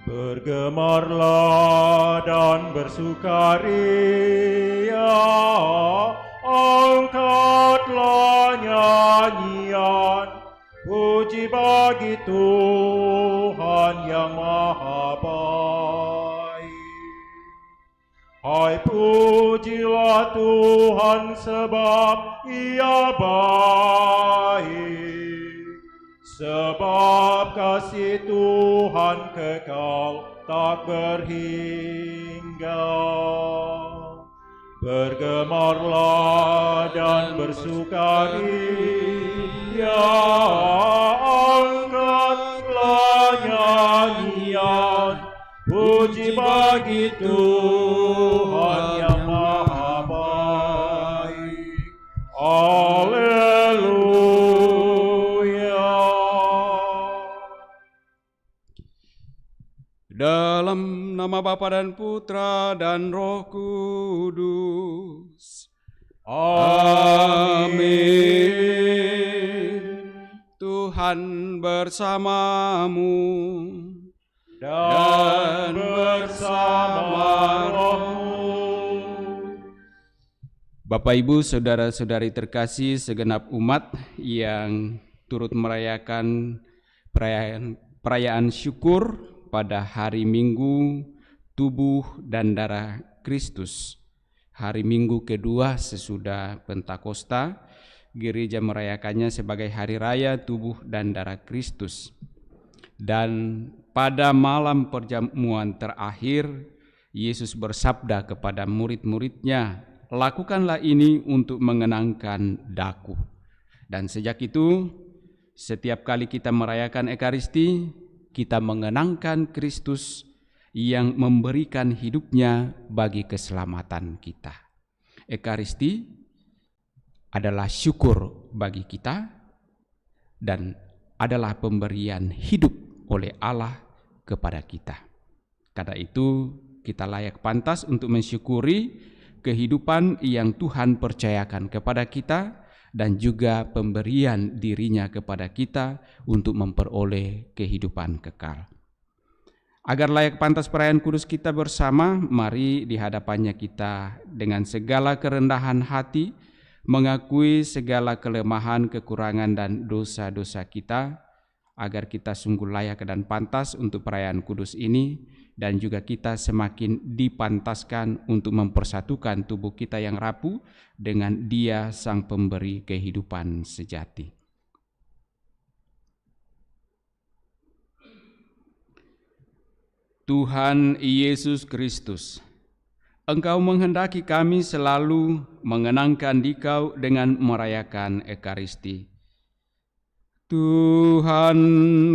Bergemarlah dan bersukaria, angkatlah nyanyian, puji bagi Tuhan yang Maha Baik. Hai pujilah Tuhan sebab Ia baik. Sebab kasih Tuhan kekal tak berhingga. Bergemarlah dan bersukaria, angkatlah nyanyian, puji bagi Tuhan yang Maha Baik. Haleluya. Dalam nama Bapa dan Putra dan Roh Kudus. Amin. Tuhan bersamamu dan bersama rohmu. Bapak Ibu, saudara-saudari terkasih segenap umat yang turut merayakan perayaan syukur pada hari Minggu tubuh dan darah Kristus. Hari Minggu kedua sesudah Pentakosta, gereja merayakannya sebagai hari raya tubuh dan darah Kristus. Dan pada malam perjamuan terakhir, Yesus bersabda kepada murid-muridnya, "Lakukanlah ini untuk mengenangkan daku." Dan sejak itu, setiap kali kita merayakan Ekaristi, kita mengenangkan Kristus yang memberikan hidupnya bagi keselamatan kita. Ekaristi adalah syukur bagi kita dan adalah pemberian hidup oleh Allah kepada kita. Karena itu kita layak pantas untuk mensyukuri kehidupan yang Tuhan percayakan kepada kita dan juga pemberian dirinya kepada kita untuk memperoleh kehidupan kekal. Agar layak pantas perayaan kudus kita bersama, mari di hadapannya kita dengan segala kerendahan hati mengakui segala kelemahan, kekurangan dan dosa-dosa kita, agar kita sungguh layak dan pantas untuk perayaan kudus ini, dan juga kita semakin dipantaskan untuk mempersatukan tubuh kita yang rapuh dengan Dia Sang Pemberi kehidupan sejati. Tuhan Yesus Kristus, Engkau menghendaki kami selalu mengenangkan Dikau dengan merayakan Ekaristi. Tuhan,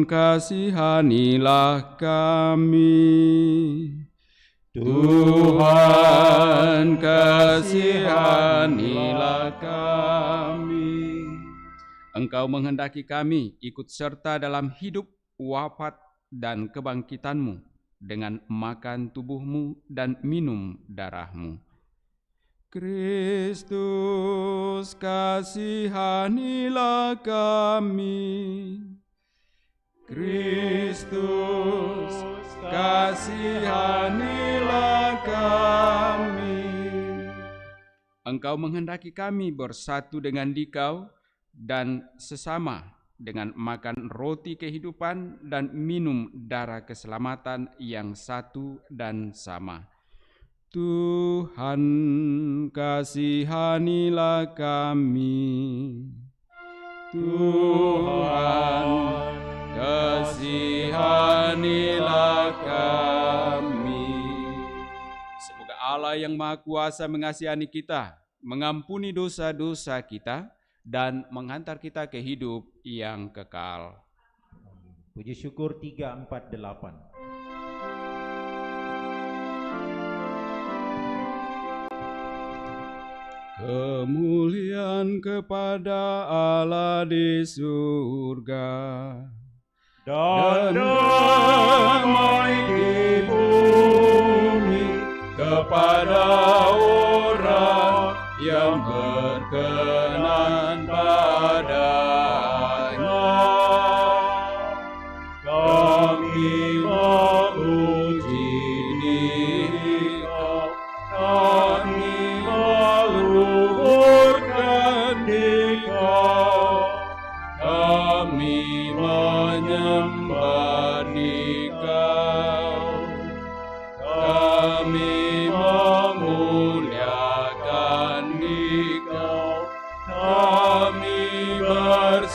kasihanilah kami. Tuhan, kasihanilah kami. Engkau menghendaki kami ikut serta dalam hidup, wafat, dan kebangkitan-Mu dengan makan tubuh-Mu dan minum darah-Mu. Kristus, kasihanilah kami. Kristus, kasihanilah kami. Engkau menghendaki kami bersatu dengan Dikau dan sesama dengan makan roti kehidupan dan minum darah keselamatan yang satu dan sama. Tuhan, kasihanilah kami. Tuhan, kasihanilah kami. Semoga Allah yang Maha Kuasa mengasihani kita, mengampuni dosa-dosa kita, dan menghantar kita ke hidup yang kekal. Puji syukur 348. Kemuliaan kepada Allah di surga dan damai di bumi kepada orang yang berkenan padanya. Kami mengucapkan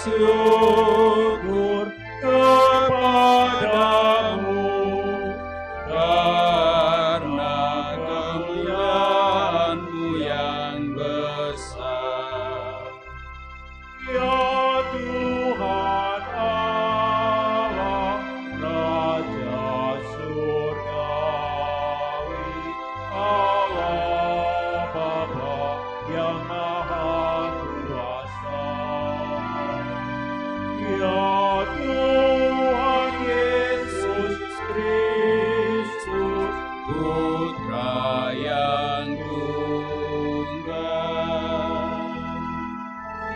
syukur kepadamu karena kemuliaan-Mu yang besar. Ya Tuhan Allah, Raja surgawi, Allah Bapa yang Maha Kuasa. Ya Tuhan Yesus Kristus, Putra yang tunggal.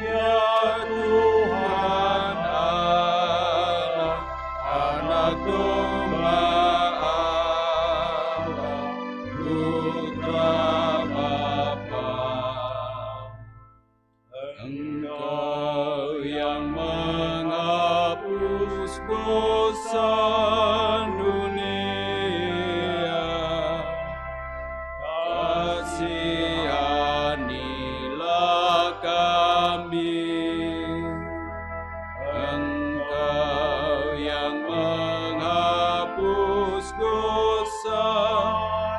Ya Tuhan Allah, Anak Domba Allah, Putra Bapa. Engkau yang menghapus dosa dunia, kasihanilah kami. Engkau yang menghapus dosa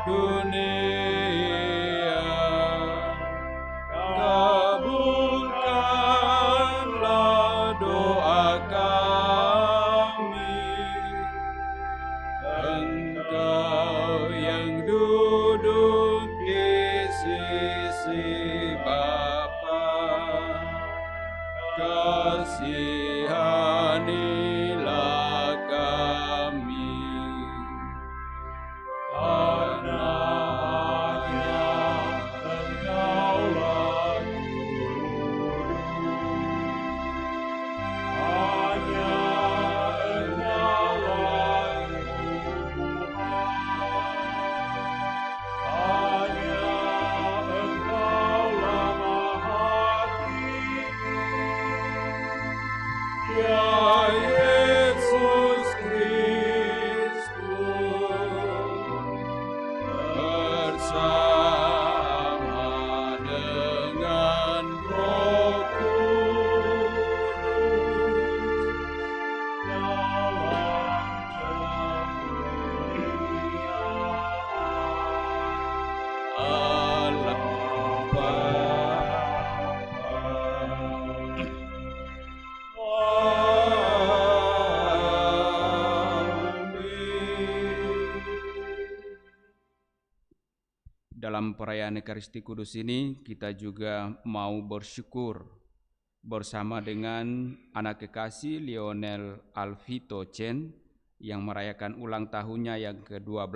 dunia, kabulkanlah doa kami. Engkau yang duduk di sisi Bapa, kasihanilah kami. Karena hanya Engkaulah kudus, hanya Engkaulah Tuhan, hanya Engkaulah Maha Tinggi. Ya Yesus Kristus, bersama dengan Roh Kudus, dalam kemuliaan Allah Bapa. Dalam perayaan Ekaristi Kudus ini, kita juga mau bersyukur bersama dengan anak kekasih Lionel Alvito Chen yang merayakan ulang tahunnya yang ke-12.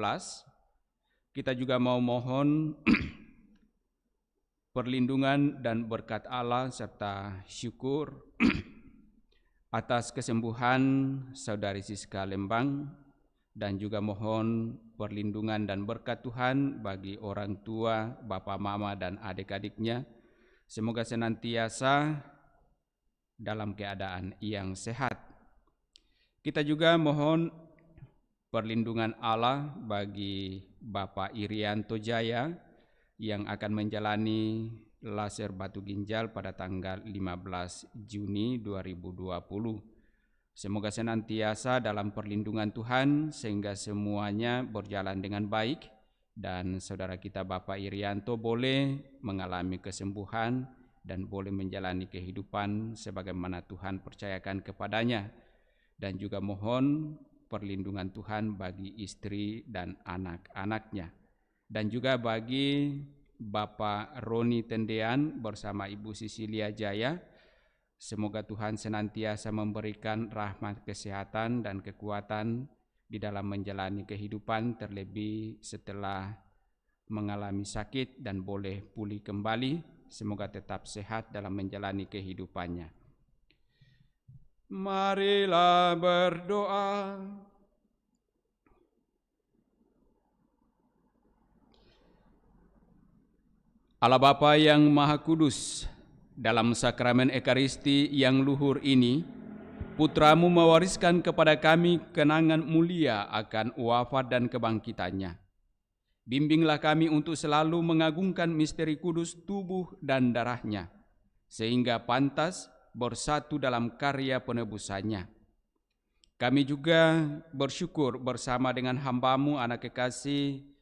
Kita juga mau mohon perlindungan dan berkat Allah serta syukur atas kesembuhan Saudari Siska Lembang, dan juga mohon perlindungan dan berkat Tuhan bagi orang tua, bapa, mama, dan adik-adiknya. Semoga senantiasa dalam keadaan yang sehat. Kita juga mohon perlindungan Allah bagi Bapak Irianto Jaya yang akan menjalani laser batu ginjal pada tanggal 15 Juni 2020. Semoga senantiasa dalam perlindungan Tuhan sehingga semuanya berjalan dengan baik dan saudara kita Bapak Irianto boleh mengalami kesembuhan dan boleh menjalani kehidupan sebagaimana Tuhan percayakan kepadanya. Dan juga mohon perlindungan Tuhan bagi istri dan anak-anaknya. Dan juga bagi Bapak Roni Tendean bersama Ibu Sisilia Jaya, semoga Tuhan senantiasa memberikan rahmat kesehatan dan kekuatan di dalam menjalani kehidupan, terlebih setelah mengalami sakit dan boleh pulih kembali. Semoga tetap sehat dalam menjalani kehidupannya. Marilah berdoa. Allah Bapa yang Maha Kudus, dalam sakramen Ekaristi yang luhur ini, Putra-Mu mewariskan kepada kami kenangan mulia akan wafat dan kebangkitannya. Bimbinglah kami untuk selalu mengagungkan misteri kudus tubuh dan darahnya, sehingga pantas bersatu dalam karya penebusannya. Kami juga bersyukur bersama dengan hamba-Mu anak kekasih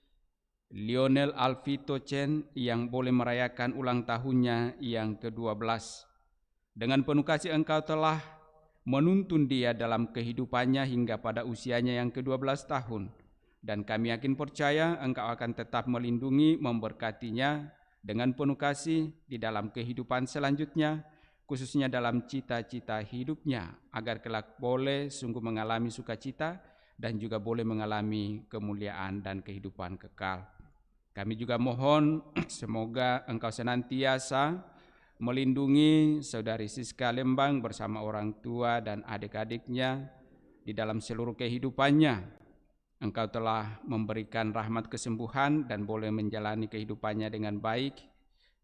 Lionel Alvito Chen yang boleh merayakan ulang tahunnya yang ke-12. Dengan penuh kasih Engkau telah menuntun dia dalam kehidupannya hingga pada usianya yang ke-12 tahun. Dan kami yakin percaya Engkau akan tetap melindungi, memberkatinya dengan penuh kasih di dalam kehidupan selanjutnya, khususnya dalam cita-cita hidupnya, agar kelak boleh sungguh mengalami sukacita dan juga boleh mengalami kemuliaan dan kehidupan kekal. Kami juga mohon semoga Engkau senantiasa melindungi saudari Siska Lembang bersama orang tua dan adik-adiknya di dalam seluruh kehidupannya. Engkau telah memberikan rahmat kesembuhan dan boleh menjalani kehidupannya dengan baik,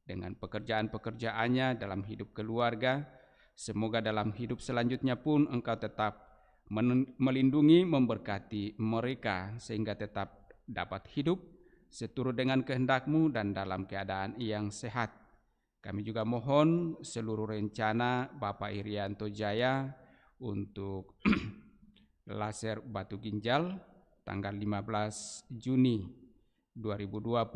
dengan pekerjaan-pekerjaannya dalam hidup keluarga. Semoga dalam hidup selanjutnya pun Engkau tetap melindungi, memberkati mereka sehingga tetap dapat hidup seturut dengan kehendak-Mu dan dalam keadaan yang sehat. Kami juga mohon seluruh rencana Bapak Irianto Jaya untuk laser batu ginjal tanggal 15 Juni 2020.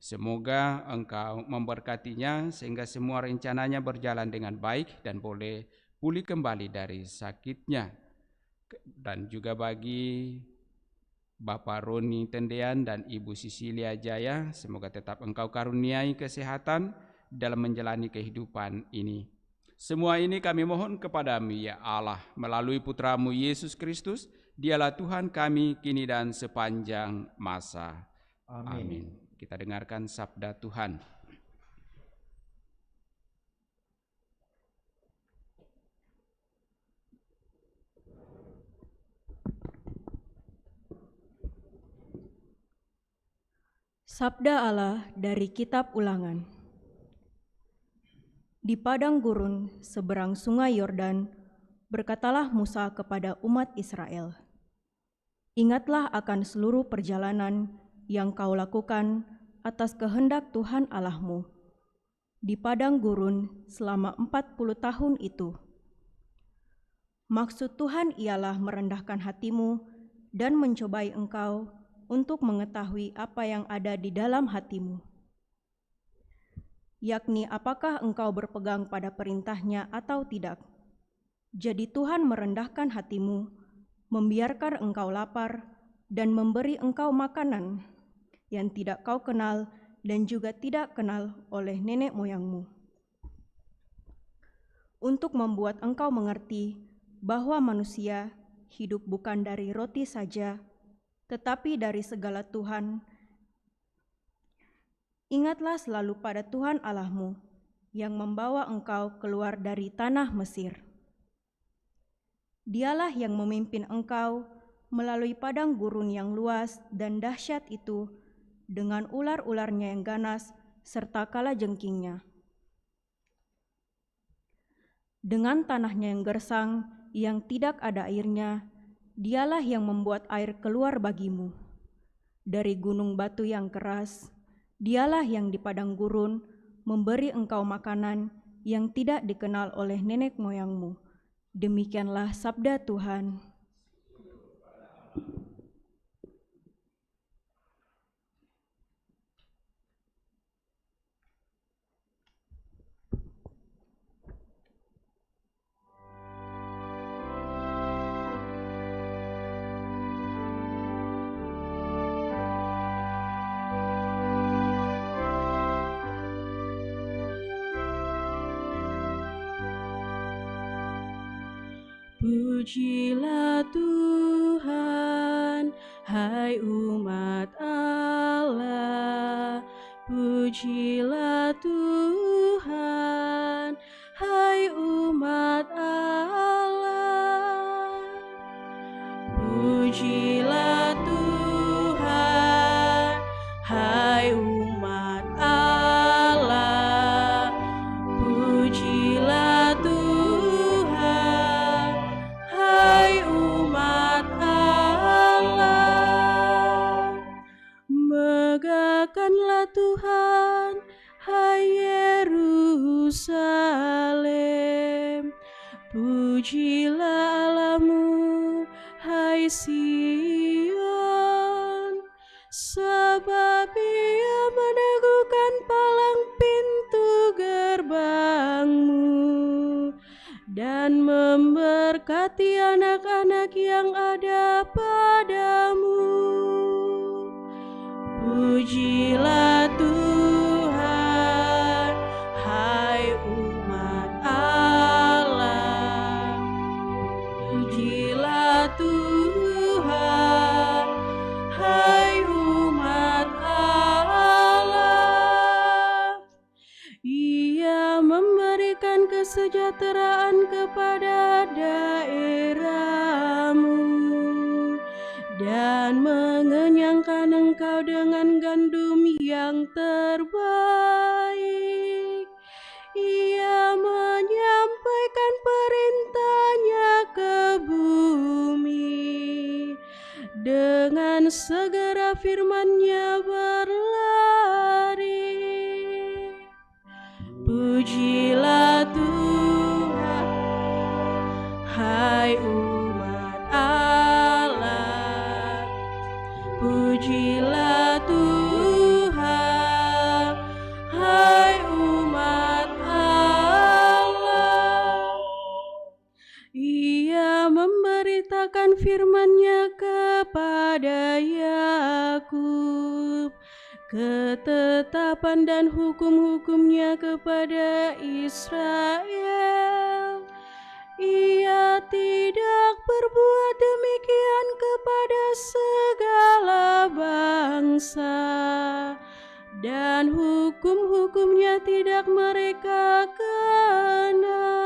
Semoga Engkau memberkatinya sehingga semua rencananya berjalan dengan baik dan boleh pulih kembali dari sakitnya. Dan juga bagi Bapak Roni Tendean dan Ibu Sisilia Jaya, semoga tetap Engkau karuniai kesehatan dalam menjalani kehidupan ini. Semua ini kami mohon kepada-Mu ya Allah melalui Putra-Mu Yesus Kristus. Dialah Tuhan kami kini dan sepanjang masa. Amin. Kita dengarkan sabda Tuhan. Sabda Allah dari Kitab Ulangan. Di padang gurun seberang sungai Yordan, berkatalah Musa kepada umat Israel, "Ingatlah akan seluruh perjalanan yang kau lakukan atas kehendak Tuhan Allahmu di padang gurun selama 40 tahun itu. Maksud Tuhan ialah merendahkan hatimu dan mencobai engkau untuk mengetahui apa yang ada di dalam hatimu, yakni apakah engkau berpegang pada perintahnya atau tidak. Jadi Tuhan merendahkan hatimu, membiarkan engkau lapar, dan memberi engkau makanan yang tidak kau kenal dan juga tidak kenal oleh nenek moyangmu, untuk membuat engkau mengerti bahwa manusia hidup bukan dari roti saja, tetapi dari segala Tuhan. Ingatlah selalu pada Tuhan Allahmu yang membawa engkau keluar dari tanah Mesir. Dialah yang memimpin engkau melalui padang gurun yang luas dan dahsyat itu dengan ular-ularnya yang ganas serta kalajengkingnya. Dengan tanahnya yang gersang yang tidak ada airnya, Dialah yang membuat air keluar bagimu. Dari gunung batu yang keras, Dialah yang di padang gurun memberi engkau makanan yang tidak dikenal oleh nenek moyangmu. Demikianlah sabda Tuhan. Pujilah Tuhan, hai umat Allah. Pujilah Tuhan, hai umat Allah. Pujilah Tuhan, hai umat Allah. Pujilah Tuhan, hai umat Allah. Megahkanlah Tuhan, hai Yerusalem. Pujilah Allahmu, hai Sion, sebab Ia meneguhkan palang pintu gerbangmu dan memberkati anak-anak yang ada padamu. Pujilah Tuhan, hai umat Allah. Pujilah Tuhan, hai umat Allah. Ia memberikan kesejahteraan kepada daerahmu dan mengenyangkan engkau dengan gandum yang terbaik. Ia menyampaikan perintahnya ke bumi, dengan segera firman-Nya berlari. Pujilah Tuhan, hai umat Allah. Pujilah Tuhan, hai umat Allah. Ia memberitakan firman-Nya kepada Yakub, ketetapan dan hukum-hukum-Nya kepada Israel. Ia tidak berbuat demikian kepada segala bangsa, dan hukum-hukum-Nya tidak mereka kenal.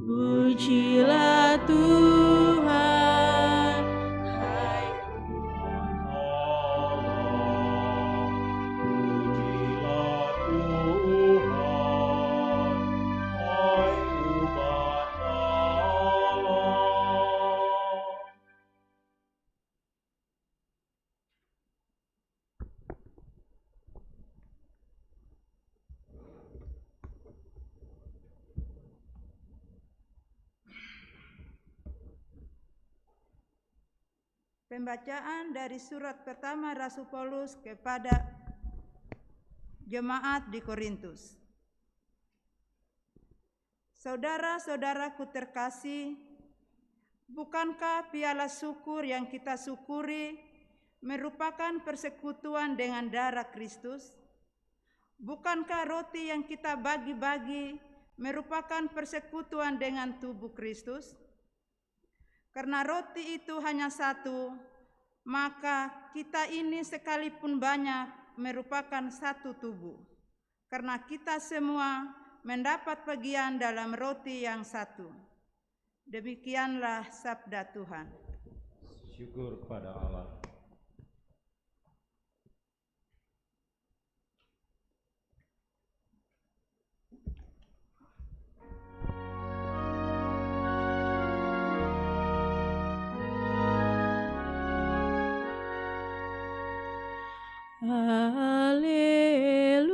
Pujilah Tuhan, hai Pembacaan dari surat pertama Rasul Paulus kepada jemaat di Korintus. Saudara-saudaraku terkasih, bukankah piala syukur yang kita syukuri merupakan persekutuan dengan darah Kristus? Bukankah roti yang kita bagi-bagi merupakan persekutuan dengan tubuh Kristus? Karena roti itu hanya satu, maka kita ini sekalipun banyak merupakan satu tubuh. Karena kita semua mendapat bagian dalam roti yang satu. Demikianlah sabda Tuhan. Syukur kepada Allah. Haleluya,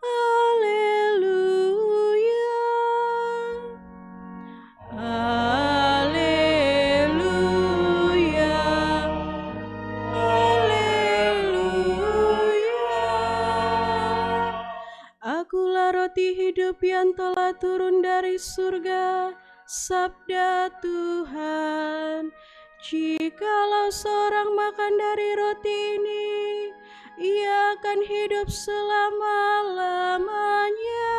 haleluya, haleluya, haleluya. Akulah roti hidup yang telah turun dari surga, sabda Tuhan. Jikalau seorang makan dari roti ini, ia akan hidup selama-lamanya.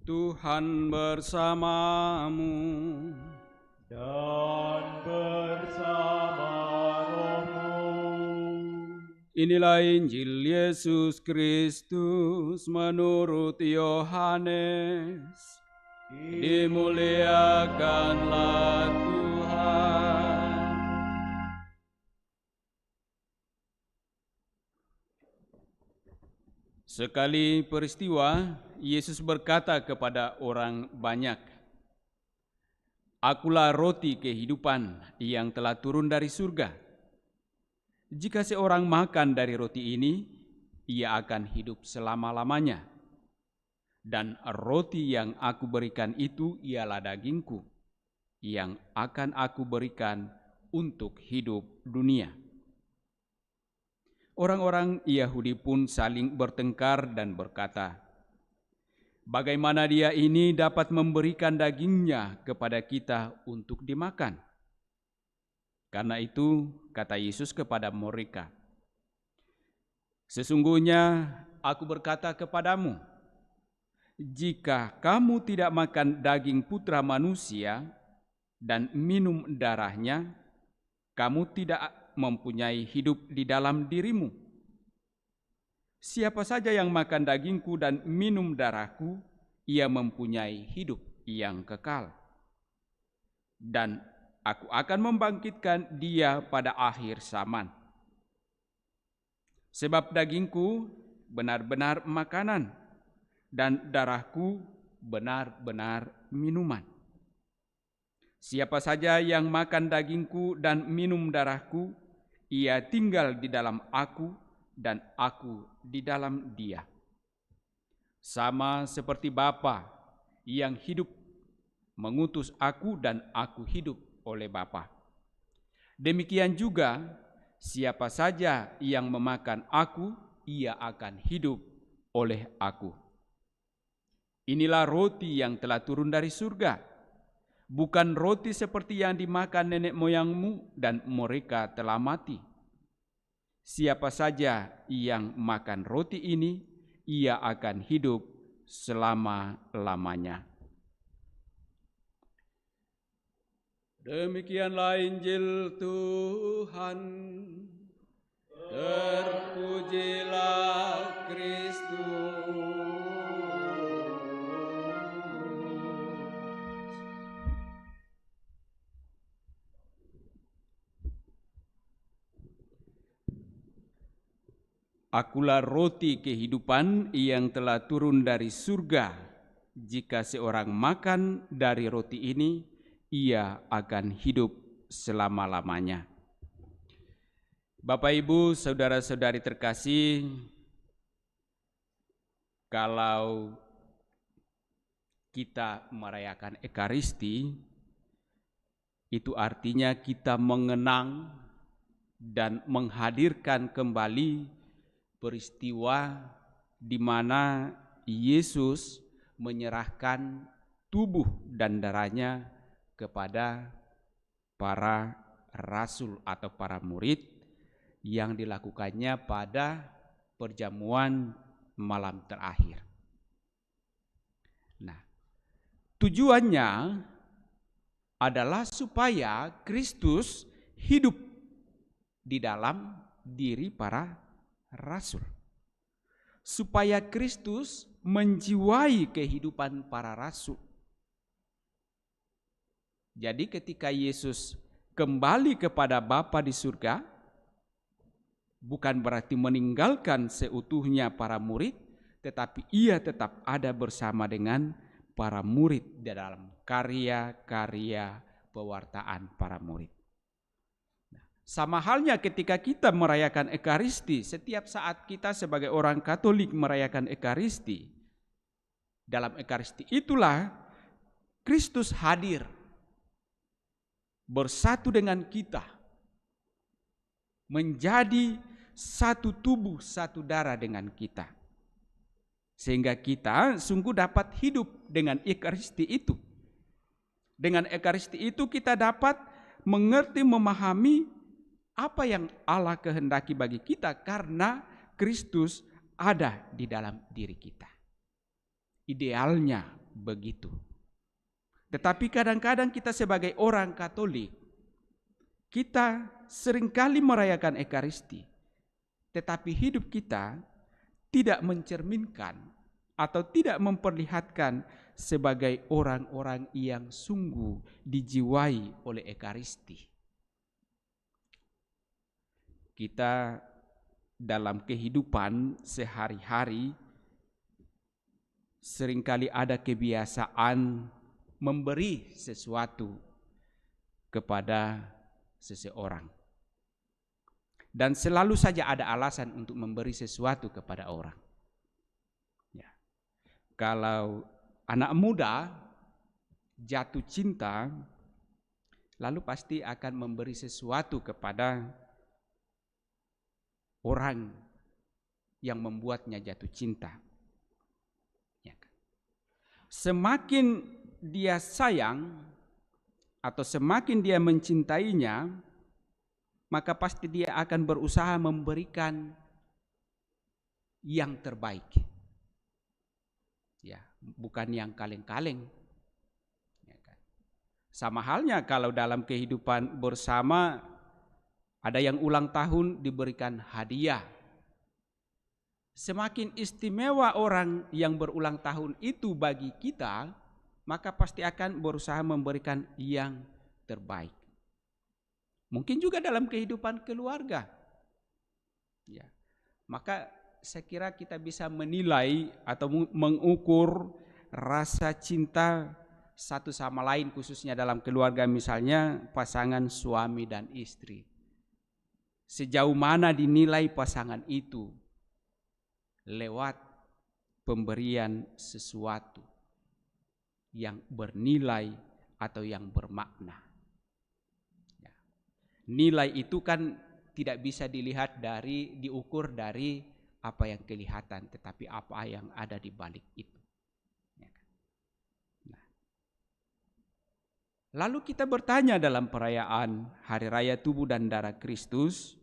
Tuhan bersamamu dan bersama rohmu. Inilah Injil Yesus Kristus menurut Yohanes. Dimuliakanlah Tuhan. Sekali peristiwa, Yesus berkata kepada orang banyak, "Akulah roti kehidupan yang telah turun dari surga. Jika seorang makan dari roti ini, ia akan hidup selama-lamanya. Dan roti yang aku berikan itu ialah dagingku, yang akan aku berikan untuk hidup dunia." Orang-orang Yahudi pun saling bertengkar dan berkata, "Bagaimana dia ini dapat memberikan dagingnya kepada kita untuk dimakan?" Karena itu, kata Yesus kepada mereka, "Sesungguhnya aku berkata kepadamu, jika kamu tidak makan daging Putra Manusia dan minum darahnya, kamu tidak mempunyai hidup di dalam dirimu. Siapa saja yang makan dagingku dan minum darahku, ia mempunyai hidup yang kekal. Dan aku akan membangkitkan dia pada akhir zaman. Sebab dagingku benar-benar makanan, dan darahku benar-benar minuman. Siapa saja yang makan dagingku dan minum darahku, ia tinggal di dalam aku dan aku di dalam dia. Sama seperti Bapa yang hidup mengutus aku dan aku hidup oleh Bapa. Demikian juga siapa saja yang memakan aku, ia akan hidup oleh aku. Inilah roti yang telah turun dari surga, bukan roti seperti yang dimakan nenek moyangmu dan mereka telah mati. Siapa saja yang makan roti ini, ia akan hidup selama-lamanya." Demikianlah Injil Tuhan. Terpujilah Kristus. Akulah roti kehidupan yang telah turun dari surga. Jika seorang makan dari roti ini, ia akan hidup selama-lamanya. Bapak, Ibu, saudara-saudari terkasih, kalau kita merayakan Ekaristi, itu artinya kita mengenang dan menghadirkan kembali peristiwa di mana Yesus menyerahkan tubuh dan darahnya kepada para rasul atau para murid yang dilakukannya pada perjamuan malam terakhir. Nah, tujuannya adalah supaya Kristus hidup di dalam diri para rasul, supaya Kristus menjiwai kehidupan para rasul. Jadi ketika Yesus kembali kepada Bapa di surga, bukan berarti meninggalkan seutuhnya para murid, tetapi ia tetap ada bersama dengan para murid di dalam karya-karya pewartaan para murid. Sama halnya ketika kita merayakan Ekaristi, setiap saat kita sebagai orang Katolik merayakan Ekaristi, dalam Ekaristi itulah Kristus hadir bersatu dengan kita, menjadi satu tubuh, satu darah dengan kita. Sehingga kita sungguh dapat hidup dengan Ekaristi itu. Dengan Ekaristi itu kita dapat mengerti, memahami apa yang Allah kehendaki bagi kita karena Kristus ada di dalam diri kita. Idealnya begitu. Tetapi kadang-kadang kita sebagai orang Katolik, kita seringkali merayakan Ekaristi, tetapi hidup kita tidak mencerminkan atau tidak memperlihatkan sebagai orang-orang yang sungguh dijiwai oleh Ekaristi. Kita dalam kehidupan sehari-hari seringkali ada kebiasaan memberi sesuatu kepada seseorang. Dan selalu saja ada alasan untuk memberi sesuatu kepada orang. Ya. Kalau anak muda jatuh cinta, lalu pasti akan memberi sesuatu kepada orang yang membuatnya jatuh cinta. Ya. Semakin dia sayang atau semakin dia mencintainya, maka pasti dia akan berusaha memberikan yang terbaik. Ya, bukan yang kaleng-kaleng. Ya kan? Sama halnya kalau dalam kehidupan bersama ada yang ulang tahun diberikan hadiah. Semakin istimewa orang yang berulang tahun itu bagi kita, maka pasti akan berusaha memberikan yang terbaik. Mungkin juga dalam kehidupan keluarga. Ya. Maka saya kira kita bisa menilai atau mengukur rasa cinta satu sama lain, khususnya dalam keluarga, misalnya pasangan suami dan istri. Sejauh mana dinilai pasangan itu lewat pemberian sesuatu yang bernilai atau yang bermakna. Nilai itu kan tidak bisa diukur dari apa yang kelihatan, tetapi apa yang ada di balik itu. Nah. Lalu kita bertanya dalam perayaan Hari Raya Tubuh dan Darah Kristus,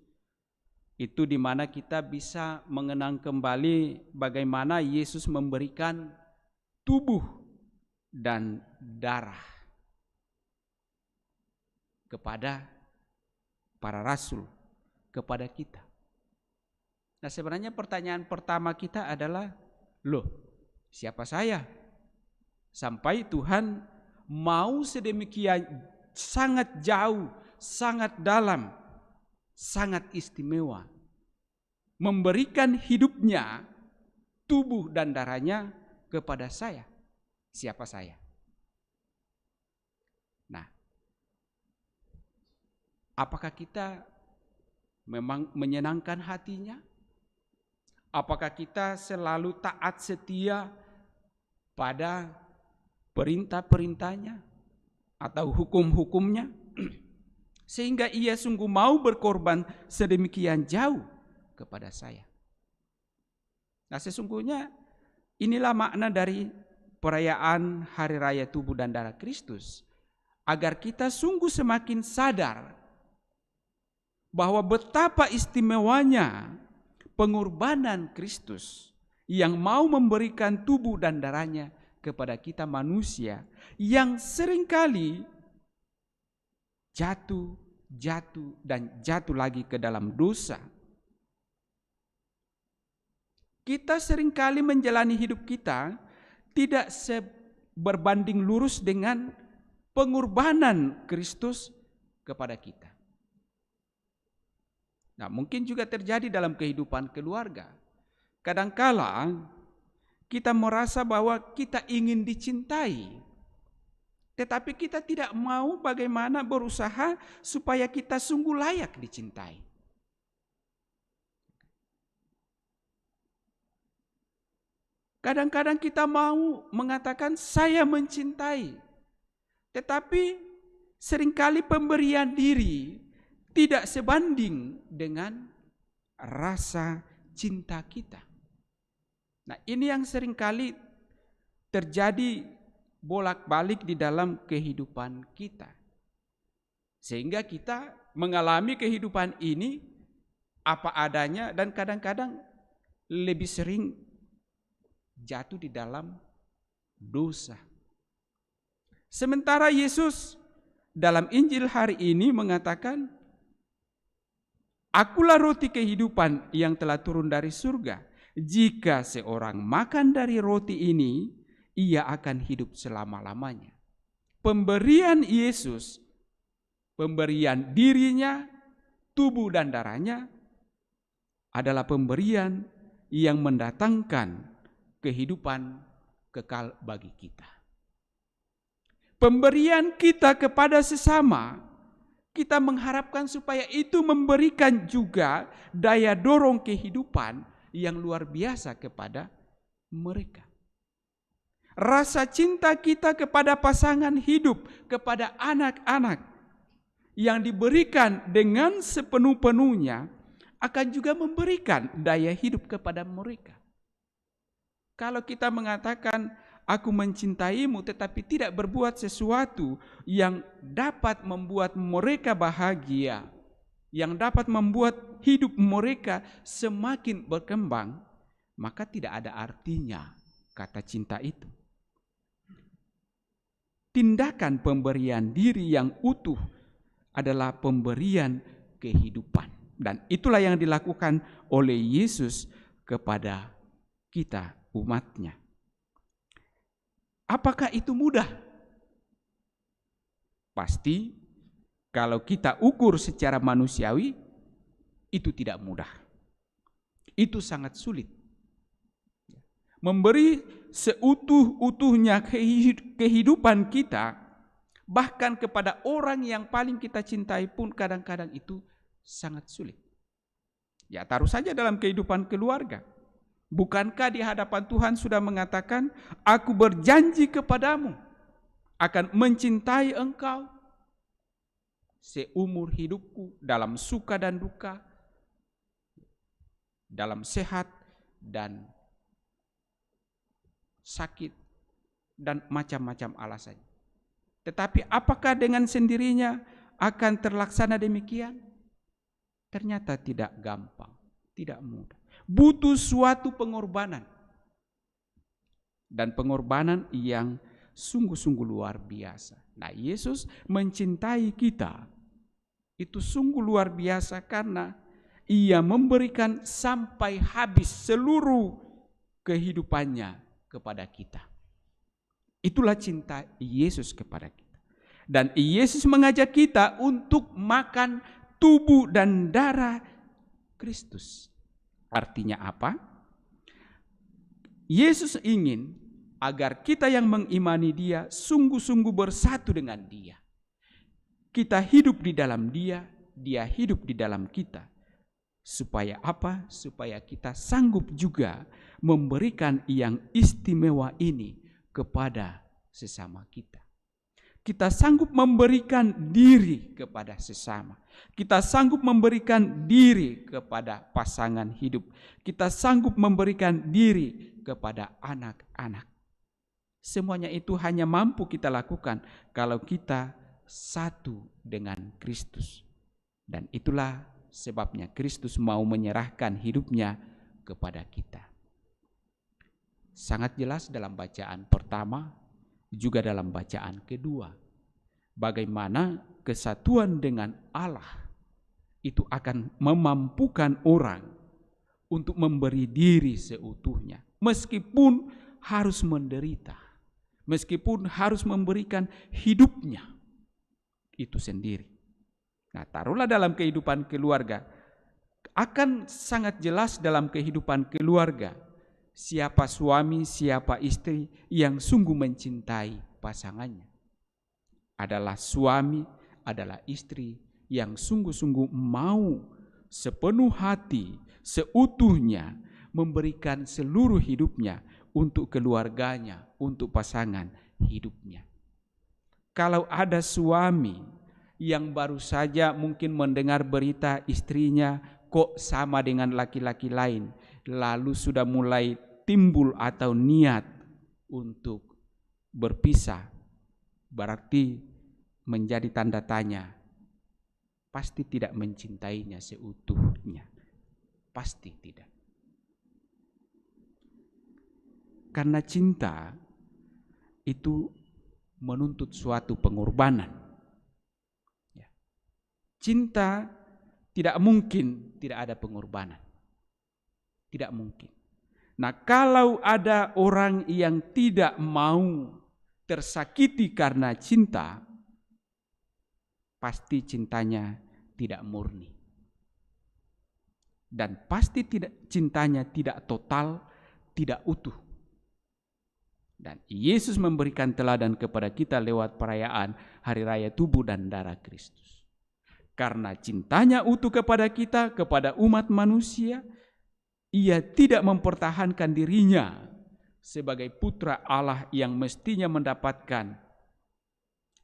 itu di mana kita bisa mengenang kembali bagaimana Yesus memberikan tubuh dan darah kepada para rasul, kepada kita. Nah, sebenarnya pertanyaan pertama kita adalah, loh, siapa saya? Sampai Tuhan mau sedemikian sangat jauh, sangat dalam, sangat istimewa memberikan hidupnya, tubuh dan darahnya kepada saya. Siapa saya? Nah, apakah kita memang menyenangkan hatinya? Apakah kita selalu taat setia pada perintah-perintahnya atau hukum-hukumnya? Sehingga ia sungguh mau berkorban sedemikian jauh kepada saya. Nah, sesungguhnya inilah makna dari perayaan Hari Raya Tubuh dan Darah Kristus. Agar kita sungguh semakin sadar bahwa betapa istimewanya pengorbanan Kristus yang mau memberikan tubuh dan darahnya kepada kita manusia yang seringkali jatuh lagi ke dalam dosa. Kita seringkali menjalani hidup kita tidak berbanding lurus dengan pengorbanan Kristus kepada kita. Nah, mungkin juga terjadi dalam kehidupan keluarga. Kadangkala kita merasa bahwa kita ingin dicintai, tetapi kita tidak mau bagaimana berusaha supaya kita sungguh layak dicintai. Kadang-kadang kita mau mengatakan saya mencintai, tetapi seringkali pemberian diri tidak sebanding dengan rasa cinta kita. Nah, ini yang seringkali terjadi bolak-balik di dalam kehidupan kita. Sehingga kita mengalami kehidupan ini apa adanya dan kadang-kadang lebih sering jatuh di dalam dosa. Sementara Yesus dalam Injil hari ini mengatakan, Akulah roti kehidupan yang telah turun dari surga. Jika seorang makan dari roti ini, ia akan hidup selama-lamanya. Pemberian Yesus, pemberian dirinya, tubuh dan darahnya adalah pemberian yang mendatangkan kehidupan kekal bagi kita. Pemberian kita kepada sesama, kita mengharapkan supaya itu memberikan juga daya dorong kehidupan yang luar biasa kepada mereka. Rasa cinta kita kepada pasangan hidup, kepada anak-anak yang diberikan dengan sepenuh-penuhnya akan juga memberikan daya hidup kepada mereka. Kalau kita mengatakan, aku mencintaimu tetapi tidak berbuat sesuatu yang dapat membuat mereka bahagia, yang dapat membuat hidup mereka semakin berkembang, maka tidak ada artinya kata cinta itu. Tindakan pemberian diri yang utuh adalah pemberian kehidupan. Dan itulah yang dilakukan oleh Yesus kepada kita umatnya. Apakah itu mudah? Pasti kalau kita ukur secara manusiawi, itu tidak mudah. Itu sangat sulit. Memberi seutuh-utuhnya kehidupan kita, bahkan kepada orang yang paling kita cintai pun kadang-kadang itu sangat sulit. Ya, taruh saja dalam kehidupan keluarga. Bukankah di hadapan Tuhan sudah mengatakan, aku berjanji kepadamu akan mencintai engkau seumur hidupku, dalam suka dan duka, dalam sehat dan sakit, dan macam-macam alasan. Tetapi apakah dengan sendirinya akan terlaksana demikian? Ternyata tidak gampang, tidak mudah. Butuh suatu pengorbanan. Dan pengorbanan yang sungguh-sungguh luar biasa. Nah, Yesus mencintai kita. Itu sungguh luar biasa karena Ia memberikan sampai habis seluruh kehidupannya kepada kita. Itulah cinta Yesus kepada kita. Dan Yesus mengajak kita untuk makan tubuh dan darah Kristus. Artinya apa? Yesus ingin agar kita yang mengimani Dia sungguh-sungguh bersatu dengan Dia. Kita hidup di dalam Dia, Dia hidup di dalam kita. Supaya apa? Supaya kita sanggup juga memberikan yang istimewa ini kepada sesama kita. Kita sanggup memberikan diri kepada sesama. Kita sanggup memberikan diri kepada pasangan hidup. Kita sanggup memberikan diri kepada anak-anak. Semuanya itu hanya mampu kita lakukan kalau kita satu dengan Kristus. Dan itulah sebabnya Kristus mau menyerahkan hidupnya kepada kita. Sangat jelas dalam bacaan pertama, juga dalam bacaan kedua, bagaimana kesatuan dengan Allah itu akan memampukan orang untuk memberi diri seutuhnya, meskipun harus menderita, meskipun harus memberikan hidupnya itu sendiri. Nah, taruhlah dalam kehidupan keluarga, akan sangat jelas dalam kehidupan keluarga siapa suami, siapa istri yang sungguh mencintai pasangannya. Adalah suami, adalah istri yang sungguh-sungguh mau sepenuh hati, seutuhnya memberikan seluruh hidupnya untuk keluarganya, untuk pasangan hidupnya. Kalau ada suami yang baru saja mungkin mendengar berita istrinya kok sama dengan laki-laki lain, lalu sudah mulai timbul atau niat untuk berpisah, berarti menjadi tanda tanya, pasti tidak mencintainya seutuhnya, pasti tidak. Karena cinta itu menuntut suatu pengorbanan. Cinta tidak mungkin tidak ada pengorbanan. Tidak mungkin. Nah, kalau ada orang yang tidak mau tersakiti karena cinta, pasti cintanya tidak murni. Dan pasti cintanya tidak total, tidak utuh. Dan Yesus memberikan teladan kepada kita lewat perayaan Hari Raya Tubuh dan Darah Kristus. Karena cintanya utuh kepada kita, kepada umat manusia, ia tidak mempertahankan dirinya sebagai putra Allah yang mestinya mendapatkan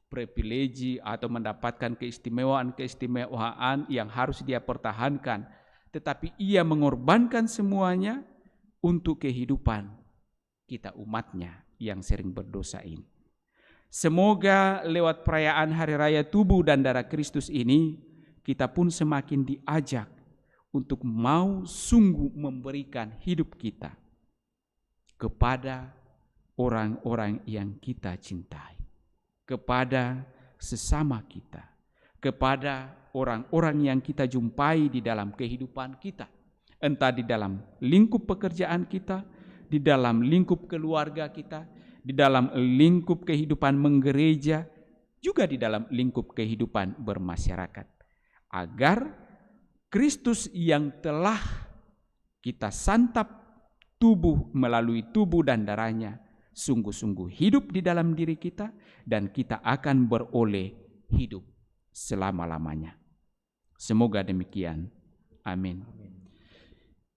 privilegi atau mendapatkan keistimewaan-keistimewaan yang harus dia pertahankan. Tetapi ia mengorbankan semuanya untuk kehidupan kita umatnya yang sering berdosa ini. Semoga lewat perayaan Hari Raya Tubuh dan Darah Kristus ini, kita pun semakin diajak untuk mau sungguh memberikan hidup kita kepada orang-orang yang kita cintai, kepada sesama kita, kepada orang-orang yang kita jumpai di dalam kehidupan kita, entah di dalam lingkup pekerjaan kita, di dalam lingkup keluarga kita, di dalam lingkup kehidupan menggereja, juga di dalam lingkup kehidupan bermasyarakat, agar Kristus yang telah kita santap tubuh melalui tubuh dan darahnya sungguh-sungguh hidup di dalam diri kita, dan kita akan beroleh hidup selama-lamanya. Semoga demikian. Amin.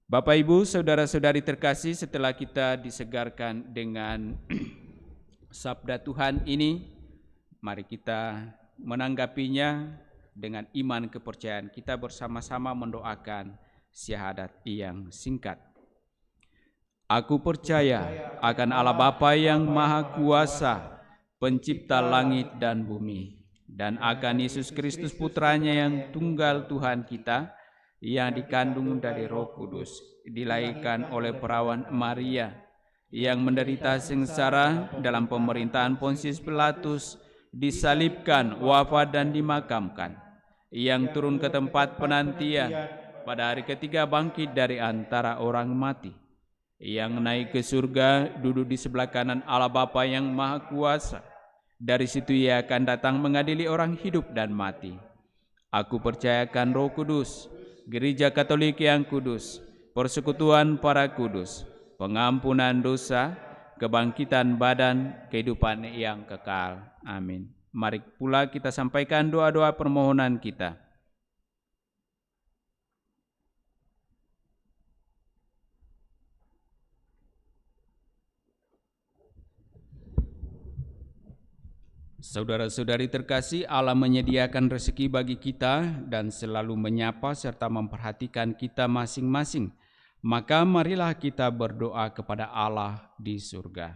Bapak, Ibu, saudara-saudari terkasih, setelah kita disegarkan dengan sabda Tuhan ini, mari kita menanggapinya dengan iman kepercayaan. Kita bersama-sama mendoakan syahadat yang singkat. Aku percaya akan Allah Bapa yang Maha Kuasa, pencipta langit dan bumi, dan akan Yesus Kristus Putranya yang tunggal Tuhan kita, yang dikandung dari Roh Kudus, dilahirkan oleh perawan Maria, yang menderita sengsara dalam pemerintahan Pontius Pilatus, disalibkan, wafat dan dimakamkan, yang turun ke tempat penantian, pada hari ketiga bangkit dari antara orang mati, yang naik ke surga, duduk di sebelah kanan Allah Bapa yang Maha Kuasa. Dari situ ia akan datang mengadili orang hidup dan mati. Aku percayakan Roh Kudus, Gereja Katolik yang kudus, persekutuan para kudus, pengampunan dosa, kebangkitan badan, kehidupan yang kekal. Amin. Mari pula kita sampaikan doa-doa permohonan kita. Saudara-saudari terkasih, Allah menyediakan rezeki bagi kita dan selalu menyapa serta memperhatikan kita masing-masing. Maka marilah kita berdoa kepada Allah di surga.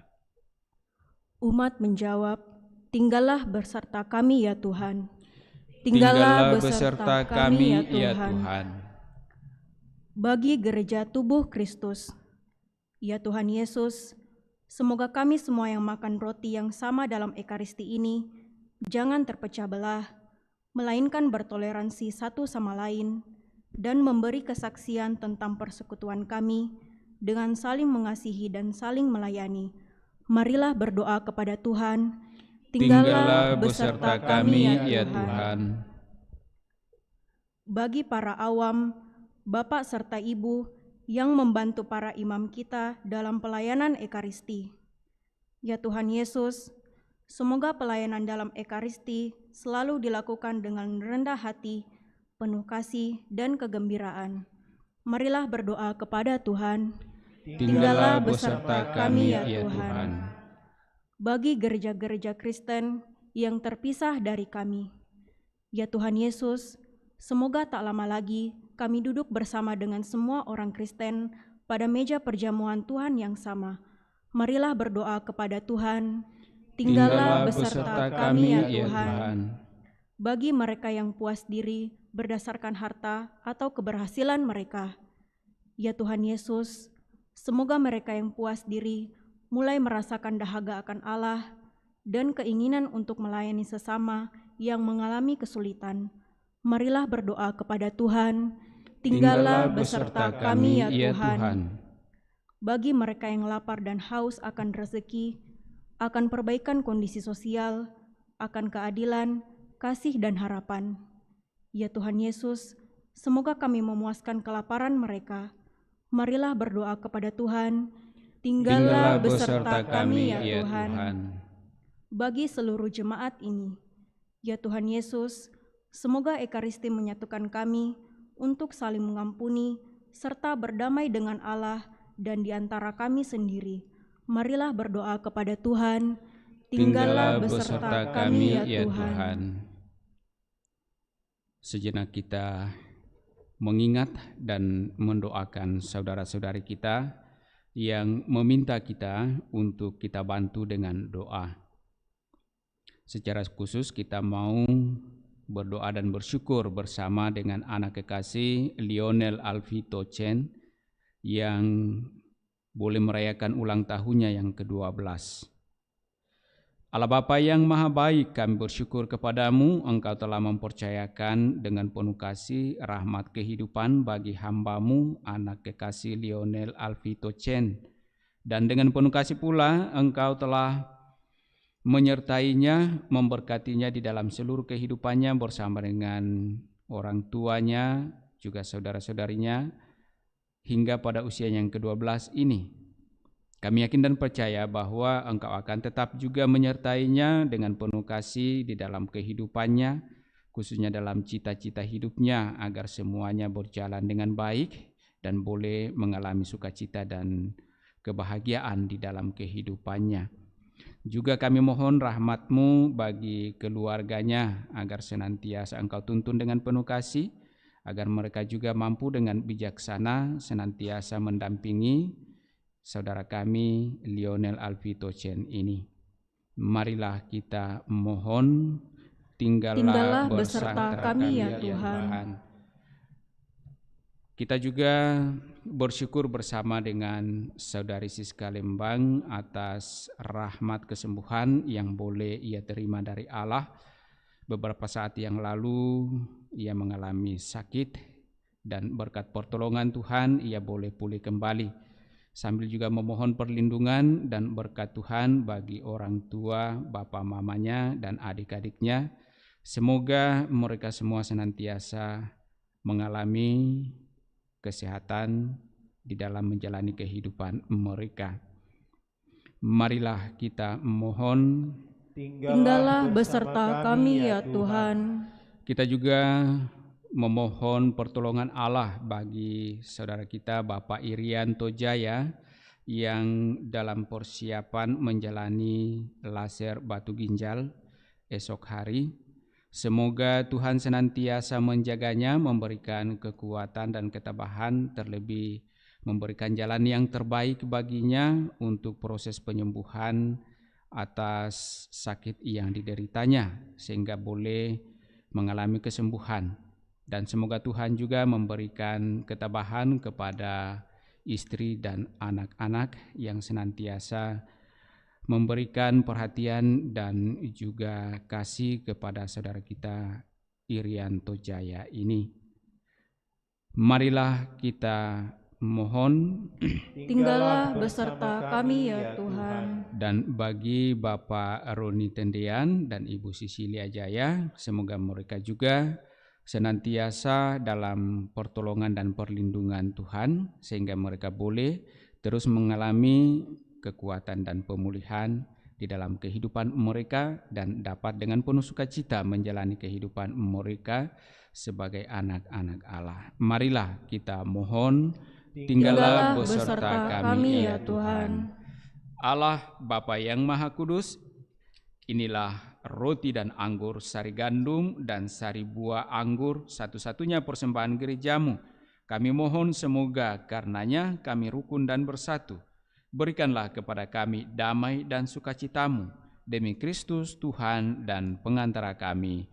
Umat menjawab, "Tinggallah beserta kami ya Tuhan. Tinggallah beserta kami ya Tuhan. Bagi gereja tubuh Kristus, ya Tuhan Yesus, semoga kami semua yang makan roti yang sama dalam Ekaristi ini jangan terpecah belah, melainkan bertoleransi satu sama lain dan memberi kesaksian tentang persekutuan kami dengan saling mengasihi dan saling melayani. Marilah berdoa kepada Tuhan. Tinggallah beserta kami ya Tuhan. Bagi para awam, Bapak serta Ibu yang membantu para imam kita dalam pelayanan Ekaristi, ya Tuhan Yesus, semoga pelayanan dalam Ekaristi selalu dilakukan dengan rendah hati, penuh kasih dan kegembiraan. Marilah berdoa kepada Tuhan. Tinggallah beserta kami ya Tuhan. Bagi gereja-gereja Kristen yang terpisah dari kami, ya Tuhan Yesus, semoga tak lama lagi kami duduk bersama dengan semua orang Kristen pada meja perjamuan Tuhan yang sama. Marilah berdoa kepada Tuhan. Tinggallah beserta kami ya Tuhan. Bagi mereka yang puas diri berdasarkan harta atau keberhasilan mereka, ya Tuhan Yesus, semoga mereka yang puas diri mulai merasakan dahaga akan Allah dan keinginan untuk melayani sesama yang mengalami kesulitan. Marilah berdoa kepada Tuhan. Tinggallah beserta kami ya Tuhan. Bagi mereka yang lapar dan haus akan rezeki, akan perbaikan kondisi sosial, akan keadilan, kasih dan harapan. Ya Tuhan Yesus, semoga kami memuaskan kelaparan mereka. Marilah berdoa kepada Tuhan. Tinggallah beserta kami ya Tuhan. Bagi seluruh jemaat ini, ya Tuhan Yesus, semoga Ekaristi menyatukan kami untuk saling mengampuni serta berdamai dengan Allah dan di antara kami sendiri. Marilah berdoa kepada Tuhan. Tinggallah beserta kami ya Tuhan. Sejenak kita mengingat dan mendoakan saudara-saudari kita yang meminta kita untuk kita bantu dengan doa. Secara khusus kita mau berdoa dan bersyukur bersama dengan anak kekasih Lionel Alvito Chen yang boleh merayakan ulang tahunnya yang ke-12. Allah Bapa yang Maha Baik, kami bersyukur kepadamu, Engkau telah mempercayakan dengan penuh kasih rahmat kehidupan bagi hamba-Mu, anak kekasih Lionel Alvito Chen. Dan dengan penuh kasih pula, Engkau telah menyertainya, memberkatinya di dalam seluruh kehidupannya bersama dengan orang tuanya, juga saudara-saudarinya, hingga pada usia yang ke-12 ini. Kami yakin dan percaya bahwa Engkau akan tetap juga menyertainya dengan penuh kasih di dalam kehidupannya, khususnya dalam cita-cita hidupnya, agar semuanya berjalan dengan baik dan boleh mengalami sukacita dan kebahagiaan di dalam kehidupannya. Juga kami mohon rahmat-Mu bagi keluarganya, agar senantiasa Engkau tuntun dengan penuh kasih, agar mereka juga mampu dengan bijaksana senantiasa mendampingi saudara kami Lionel Alvito Chen ini. Marilah kita mohon, tinggallah beserta kami ya Tuhan. Kita juga bersyukur bersama dengan saudari Siska Lembang atas rahmat kesembuhan yang boleh ia terima dari Allah. Beberapa saat yang lalu ia mengalami sakit dan berkat pertolongan Tuhan ia boleh pulih kembali. Sambil juga memohon perlindungan dan berkat Tuhan bagi orang tua, bapa mamanya, dan adik-adiknya. Semoga mereka semua senantiasa mengalami kesehatan di dalam menjalani kehidupan mereka. Marilah kita mohon, tinggallah beserta kami ya Tuhan. Kita juga memohon pertolongan Allah bagi saudara kita Bapak Irianto Jaya yang dalam persiapan menjalani laser batu ginjal esok hari. Semoga Tuhan senantiasa menjaganya, memberikan kekuatan dan ketabahan, terlebih memberikan jalan yang terbaik baginya untuk proses penyembuhan atas sakit yang dideritanya, sehingga boleh mengalami kesembuhan. Dan semoga Tuhan juga memberikan ketabahan kepada istri dan anak-anak yang senantiasa memberikan perhatian dan juga kasih kepada saudara kita Irianto Jaya ini. Marilah kita mohon, tinggallah beserta kami ya Tuhan. Dan bagi Bapak Roni Tendean dan Ibu Sisilia Jaya, semoga mereka juga senantiasa dalam pertolongan dan perlindungan Tuhan, sehingga mereka boleh terus mengalami kekuatan dan pemulihan di dalam kehidupan mereka dan dapat dengan penuh sukacita menjalani kehidupan mereka sebagai anak-anak Allah. Marilah kita mohon, tinggallah beserta kami ya Tuhan. Allah Bapa yang Maha Kudus, inilah roti dan anggur, sari gandum dan sari buah anggur, satu-satunya persembahan gerejamu. Kami mohon semoga karenanya kami rukun dan bersatu. Berikanlah kepada kami damai dan sukacitamu, demi Kristus Tuhan dan pengantara kami.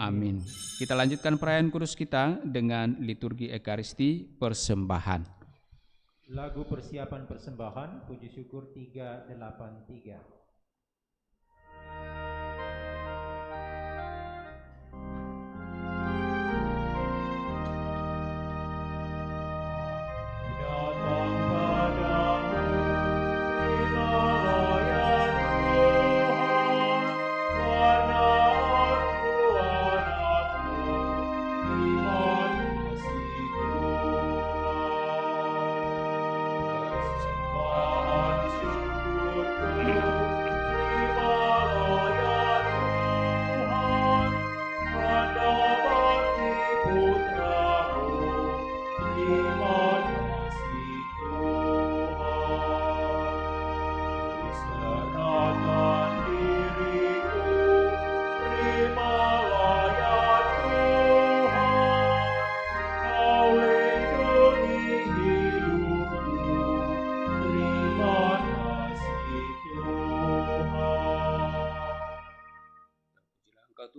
Amin. Kita lanjutkan perayaan kudus kita dengan liturgi Ekaristi persembahan. Lagu persiapan persembahan, puji syukur 383.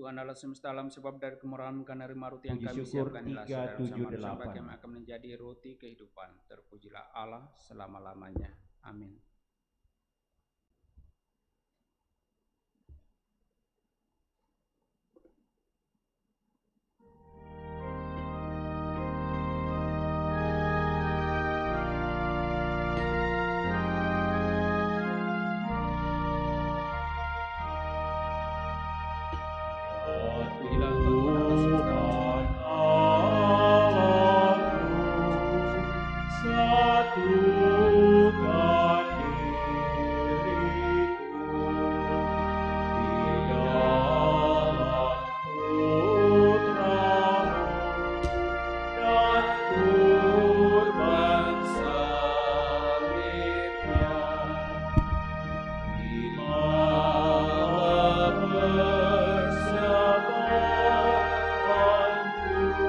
Tuhan Allah semesta alam, sebab dari kemurahan karena nerima roti yang Puji kami syukur siapkan adalah saudara bersama 378. sampai kami akan menjadi roti kehidupan. Terpujilah Allah selama-lamanya. Amin. Pujilah Tuhan Allah semesta alam. Satukan diriku di dalam Putra-Mu dan kurban salibnya. Di malam persembahkanku,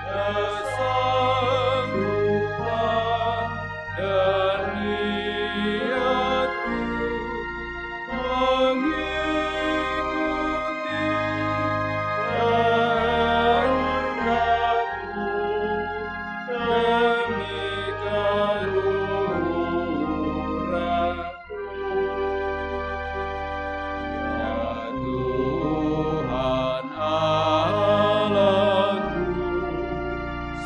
kesanggupan dan niatku mengikuti kehendak-Mu demi keluhuran-Ku. Ya Tuhan Allahku,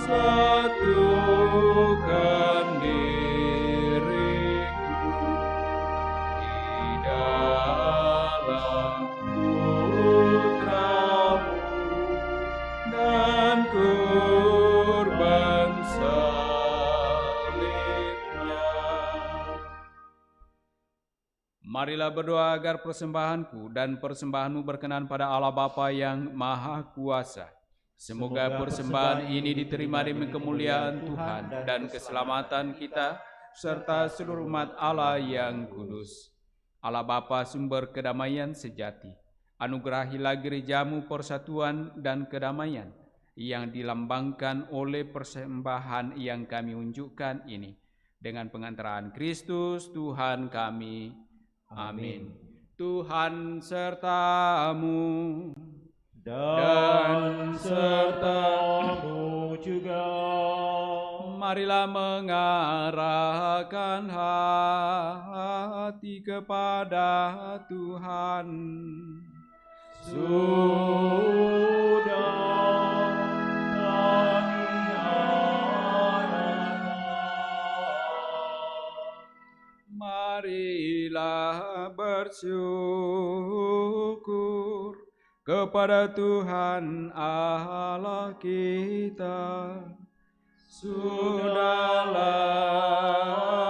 satukan diriku di dalam Putra-Mu dan kurban salibnya. Marilah berdoa agar persembahanku dan persembahanmu berkenan pada Allah Bapa yang Maha Kuasa. Semoga persembahan ini diterima demi kemuliaan Tuhan dan keselamatan kita, serta seluruh umat Allah yang kudus. Allah Bapa sumber kedamaian sejati, anugerahilah gereja-Mu persatuan dan kedamaian yang dilambangkan oleh persembahan yang kami unjukkan ini. Dengan pengantaran Kristus Tuhan kami. Amin. Tuhan sertamu dan serta-Mu juga. Marilah mengarahkan hati kepada Tuhan. Sudah kami harapkan. Marilah bersyukur kepada Tuhan Allah kita. Sudah layak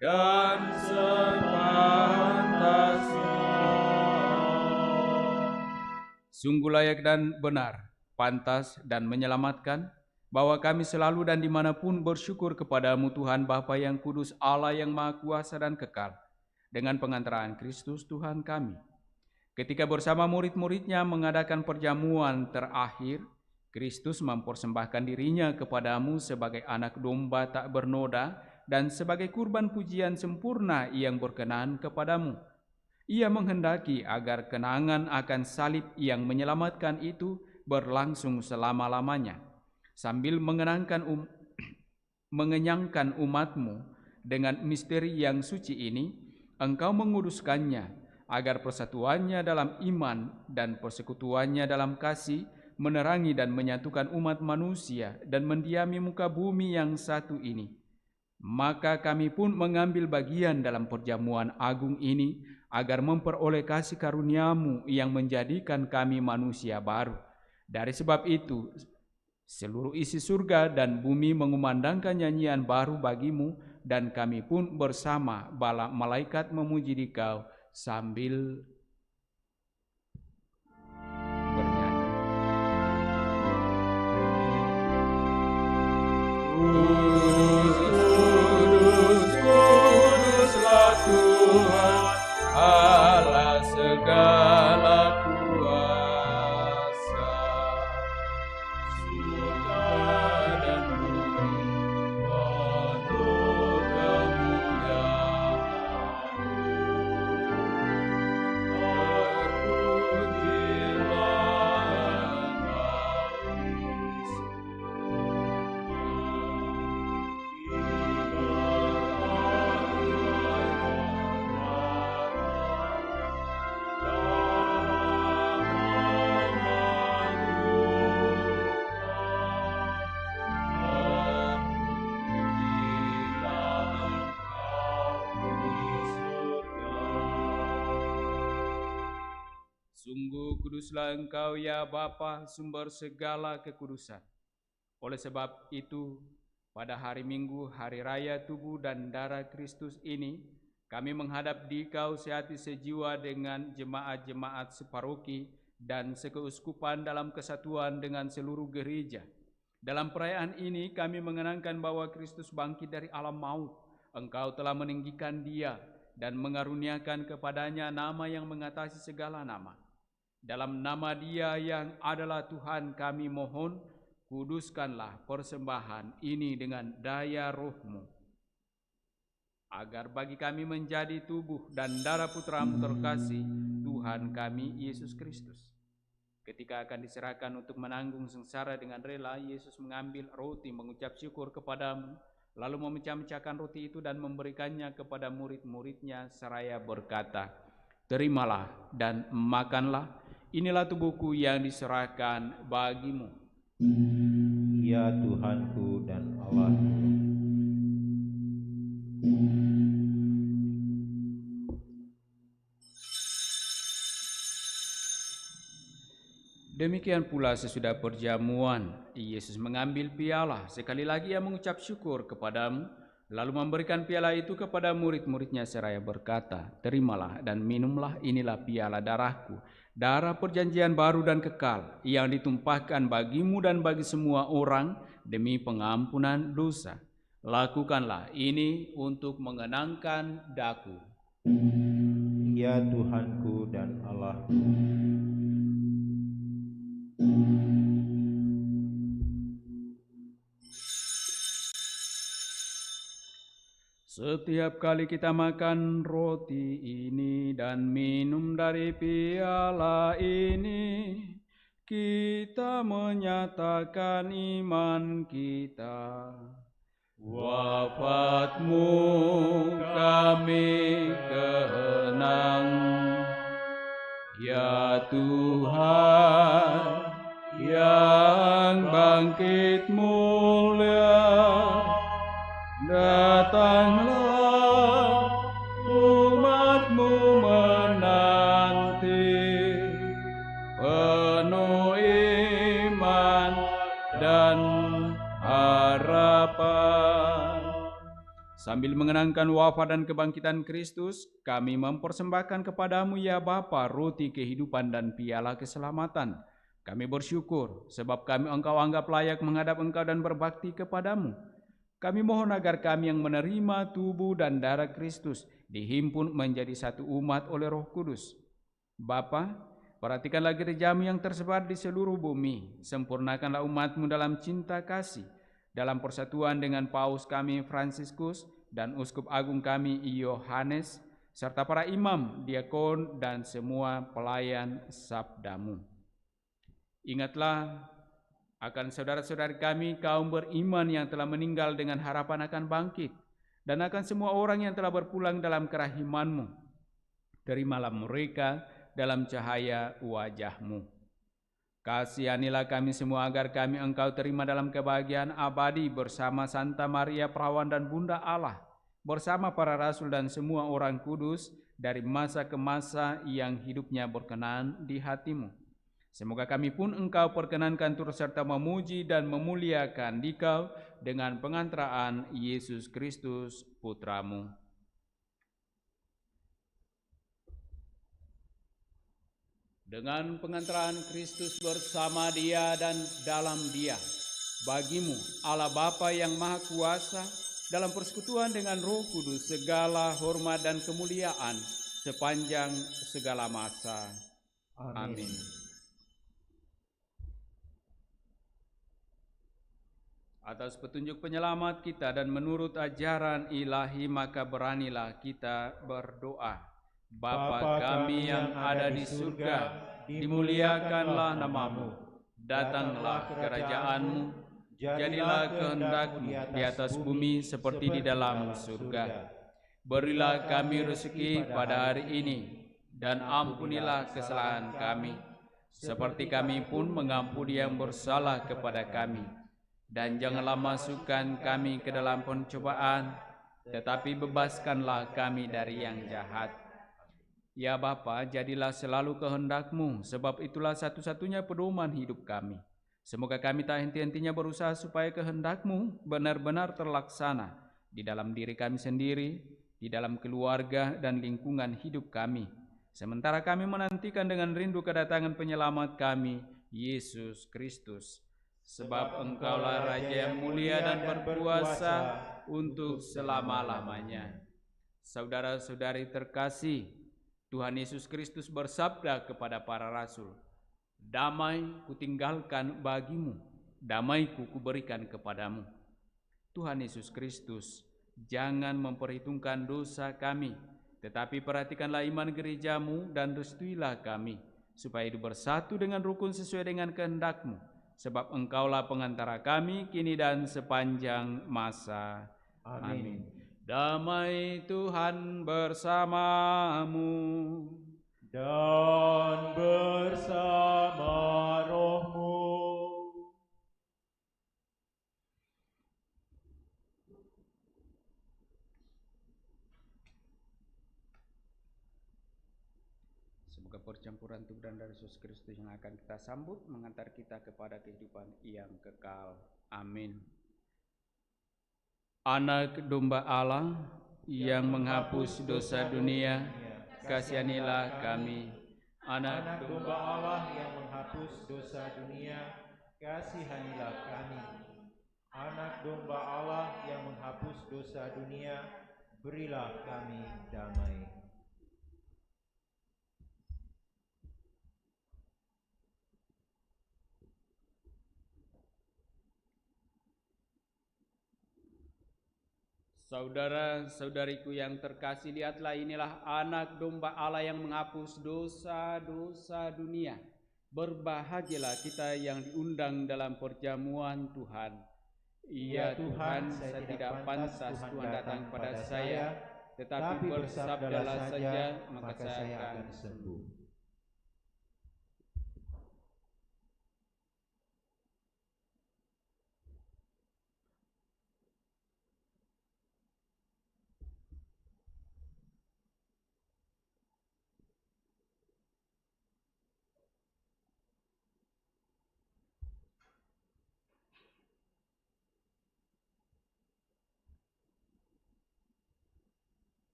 dan sepantasnya. Sungguh layak dan benar, pantas dan menyelamatkan, bahwa kami selalu dan dimanapun bersyukur kepada-Mu Tuhan Bapa yang kudus, Allah yang Maha Kuasa dan kekal, dengan pengantaran Kristus Tuhan kami. Ketika bersama murid-muridnya mengadakan perjamuan terakhir, Kristus mempersembahkan dirinya kepada-Mu sebagai anak domba tak bernoda dan sebagai kurban pujian sempurna yang berkenan kepada-Mu. Ia menghendaki agar kenangan akan salib yang menyelamatkan itu berlangsung selama-lamanya, sambil mengenyangkan umat-Mu dengan misteri yang suci ini. Engkau menguduskannya agar persatuannya dalam iman dan persekutuannya dalam kasih menerangi dan menyatukan umat manusia dan mendiami muka bumi yang satu ini. Maka kami pun mengambil bagian dalam perjamuan agung ini agar memperoleh kasih karunia-Mu yang menjadikan kami manusia baru. Dari sebab itu, seluruh isi surga dan bumi mengumandangkan nyanyian baru bagi-Mu, dan kami pun bersama bala malaikat memuji Dikau sambil bernyanyi. Kudus, kudus, kuduslah Tuhan Allah segala kuasa. Surga dan bumi penuh kemuliaan-Mu. Kuduslah Engkau ya Bapa, sumber segala kekudusan. Oleh sebab itu, pada hari Minggu, hari raya tubuh dan darah Kristus ini, kami menghadap Dikau sehati sejiwa dengan jemaat-jemaat separoki dan sekeuskupan dalam kesatuan dengan seluruh gereja. Dalam perayaan ini kami mengenangkan bahwa Kristus bangkit dari alam maut. Engkau telah meninggikan Dia dan mengaruniakan kepadanya nama yang mengatasi segala nama. Dalam nama Dia yang adalah Tuhan kami mohon, kuduskanlah persembahan ini dengan daya Roh-Mu, agar bagi kami menjadi tubuh dan darah Putra-Mu terkasih, Tuhan kami Yesus Kristus. Ketika akan diserahkan untuk menanggung sengsara dengan rela, Yesus mengambil roti, mengucap syukur kepadamu, lalu memecah-mecahkan roti itu dan memberikannya kepada murid-muridnya seraya berkata, "Terimalah dan makanlah, inilah tubuhku yang diserahkan bagimu." Ya Tuhanku dan Allahku. Demikian pula sesudah perjamuan, Yesus mengambil piala. Sekali lagi Ia mengucap syukur kepadamu, lalu memberikan piala itu kepada murid-muridnya seraya berkata, "Terimalah dan minumlah, inilah piala darahku, darah perjanjian baru dan kekal, yang ditumpahkan bagimu dan bagi semua orang demi pengampunan dosa. Lakukanlah ini untuk mengenangkan daku." Ya Tuhanku dan Allahku. Setiap kali kita makan roti ini dan minum dari piala ini, kita menyatakan iman kita. Wafatmu kami kenang, ya Tuhan, yang bangkit mulia. Datanglah, umat-Mu menanti, penuh iman dan harapan. Sambil mengenangkan wafat dan kebangkitan Kristus, kami mempersembahkan kepadamu ya Bapa roti kehidupan dan piala keselamatan. Kami bersyukur sebab kami Engkau anggap layak menghadap Engkau dan berbakti kepadamu. Kami mohon agar kami yang menerima tubuh dan darah Kristus dihimpun menjadi satu umat oleh Roh Kudus. Bapa, perhatikanlah gereja-Mu yang tersebar di seluruh bumi. Sempurnakanlah umat-Mu dalam cinta kasih, dalam persatuan dengan Paus kami Fransiskus dan Uskup Agung kami Yohanes, serta para imam, diakon, dan semua pelayan sabda-Mu. Ingatlah akan saudara-saudari kami kaum beriman yang telah meninggal dengan harapan akan bangkit, dan akan semua orang yang telah berpulang dalam kerahiman-Mu. Terimalah mereka dalam cahaya wajah-Mu. Kasihanilah kami semua agar kami Engkau terima dalam kebahagiaan abadi bersama Santa Maria Perawan dan Bunda Allah, bersama para rasul dan semua orang kudus dari masa ke masa yang hidupnya berkenan di hati-Mu. Semoga kami pun Engkau perkenankan turut serta memuji dan memuliakan Dikau dengan pengantaraan Yesus Kristus Putra-Mu. Dengan pengantaraan Kristus bersama Dia dan dalam Dia, bagimu Allah Bapa yang Maha Kuasa, dalam persekutuan dengan Roh Kudus, segala hormat dan kemuliaan sepanjang segala masa. Amin. Atas petunjuk penyelamat kita dan menurut ajaran ilahi, maka beranilah kita berdoa. Bapa kami yang ada di surga, dimuliakanlah nama-Mu. Datanglah kerajaan-Mu, jadilah kehendak-Mu di atas bumi seperti di dalam surga. Berilah kami rezeki pada hari ini, dan ampunilah kesalahan kami, seperti kami pun mengampuni yang bersalah kepada kami. Dan janganlah masukkan kami ke dalam pencobaan, tetapi bebaskanlah kami dari yang jahat. Ya Bapa, jadilah selalu kehendak-Mu, sebab itulah satu-satunya pedoman hidup kami. Semoga kami tak henti-hentinya berusaha supaya kehendak-Mu benar-benar terlaksana di dalam diri kami sendiri, di dalam keluarga dan lingkungan hidup kami. Sementara kami menantikan dengan rindu kedatangan penyelamat kami, Yesus Kristus. Sebab Engkaulah Raja yang mulia dan berkuasa untuk selama-lamanya. Saudara-saudari terkasih, Tuhan Yesus Kristus bersabda kepada para rasul, "Damai kutinggalkan bagimu, damaiku kuberikan kepadamu." Tuhan Yesus Kristus jangan memperhitungkan dosa kami, tetapi perhatikanlah iman gerejamu dan restuilah kami, supaya hidup bersatu dengan rukun sesuai dengan kehendak-Mu, sebab Engkaulah pengantara kami kini dan sepanjang masa. Amin. Damai Tuhan bersamamu dan bersama rohmu. Semoga percampuran tubuh dan darah Yesus Kristus yang akan kita sambut mengantar kita kepada kehidupan yang kekal. Amin. Anak domba Allah yang menghapus dosa dunia, kasihanilah kami. Anak domba Allah yang menghapus dosa dunia, kasihanilah kami. Anak domba Allah yang menghapus dosa dunia, berilah kami damai. Saudara-saudariku yang terkasih, lihatlah, inilah anak domba Allah yang menghapus dosa-dosa dunia. Berbahagialah kita yang diundang dalam perjamuan Tuhan. Ya Tuhan, saya tidak pantas Tuhan datang kepada saya, tetapi bersabdalah saja, maka saya akan sembuh.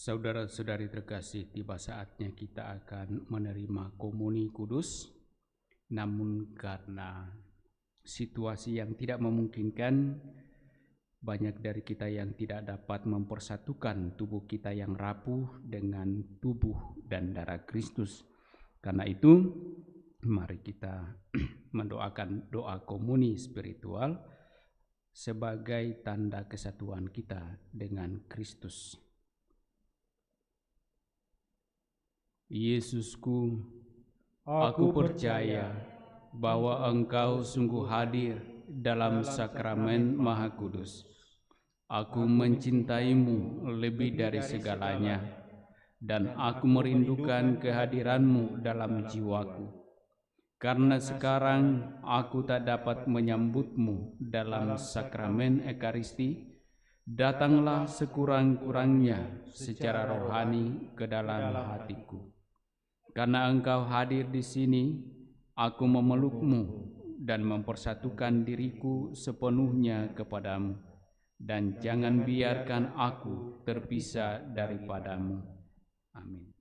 Saudara-saudari terkasih, tiba saatnya kita akan menerima komuni kudus. Namun karena situasi yang tidak memungkinkan, banyak dari kita yang tidak dapat mempersatukan tubuh kita yang rapuh dengan tubuh dan darah Kristus. Karena itu, mari kita mendoakan doa komuni spiritual sebagai tanda kesatuan kita dengan Kristus. Yesusku, aku percaya bahwa Engkau sungguh hadir dalam sakramen Maha Kudus. Aku mencintaimu lebih dari segalanya, dan aku merindukan kehadiranmu dalam jiwaku. Karena sekarang aku tak dapat menyambutmu dalam sakramen Ekaristi, datanglah sekurang-kurangnya secara rohani ke dalam hatiku. Karena Engkau hadir di sini, aku memelukmu dan mempersatukan diriku sepenuhnya kepadamu, dan jangan biarkan aku terpisah daripadamu. Amin.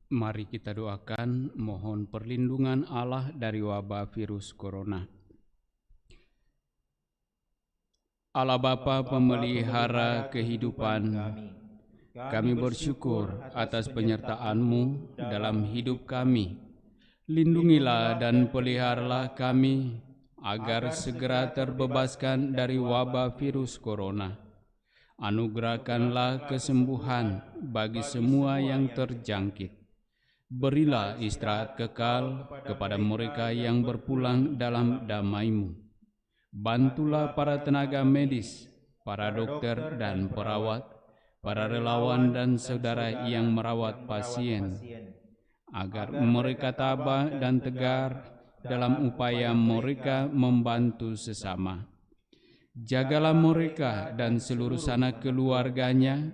Mari kita doakan mohon perlindungan Allah dari wabah virus corona. Allah Bapa pemelihara kehidupan, kami bersyukur atas penyertaan-Mu dalam hidup kami. Lindungilah dan peliharalah kami agar segera terbebaskan dari wabah virus corona. Anugerahkanlah kesembuhan bagi semua yang terjangkit. Berilah istirahat kekal kepada mereka yang berpulang dalam damai-Mu. Bantulah para tenaga medis, para dokter dan perawat, para relawan dan saudara yang merawat pasien, agar mereka tabah dan tegar dalam upaya mereka membantu sesama. Jagalah mereka dan seluruh sanak keluarganya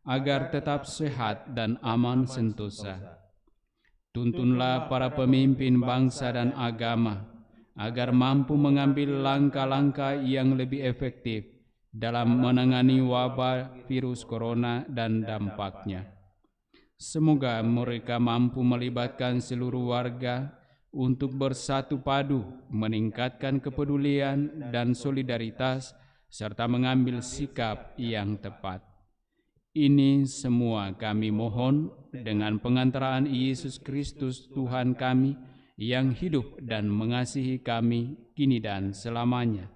agar tetap sehat dan aman sentosa. Tuntunlah para pemimpin bangsa dan agama agar mampu mengambil langkah-langkah yang lebih efektif dalam menangani wabah virus corona dan dampaknya. Semoga mereka mampu melibatkan seluruh warga untuk bersatu padu, meningkatkan kepedulian dan solidaritas, serta mengambil sikap yang tepat. Ini semua kami mohon dengan pengantaraan Yesus Kristus Tuhan kami yang hidup dan mengasihi kami kini dan selamanya.